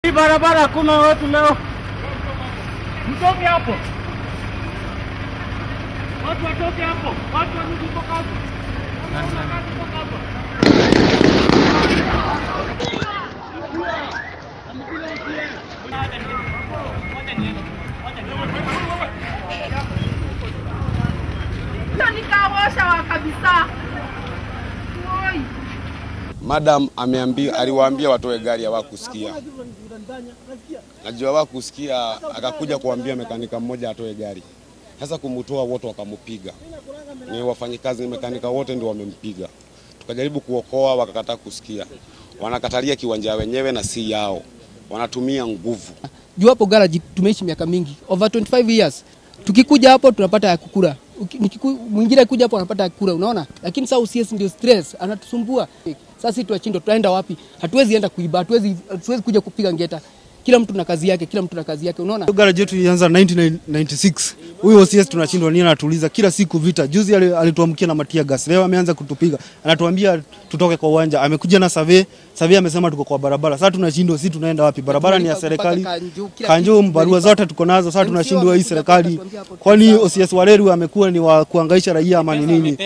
Hii barabara hakuna watu leo. Mtoke hapo. Watu watoke hapo. Watu warudi kutoka hapo. Nikawasha kabisa. Madam aliwaambia watoe gari hawakusikia. Najua hawakusikia, akakuja kuambia mekanika mmoja atoe gari. Sasa kumutoa wote wakamupiga. Ni wafanyikazi mekanika wote ndio wamempiga. Tukajaribu kuokoa wakakataa kusikia. Wanakatalia kiwanja wenyewe na si yao. Wanatumia nguvu. Juu hapo garage tumeishi miaka mingi, over 25 years. Tukikuja hapo tunapata ya kukula. Mwingine kuja hapo anapata ya kukula, unaona? Lakini sasa OCS ndio stress, anatusumbua. Sasa sisi tuachindwa tutaenda wapi? Hatuwezi enda kuiba, hatuwezi kuja kupiga ngeta. Kila mtu na kazi yake, unaona? Garage yetu ilianza 1996. Huyo OCS tunashindwa nini, anatuuliza kila siku vita. Juzi alituamkia na matia gas. Leo ameanza kutupiga. Anatuambia tutoke kwa uwanja. Amekuja na survey amesema tuko kwa barabara. Sasa tunashindwa sisi tunaenda wapi? Barabara ni ya serikali. Kanjo barua zote tuko nazo. Sasa tunashindwa hii serikali. Kwani OCS Waleru amekuwa ni wa kuhangaisha raia ama ni nini?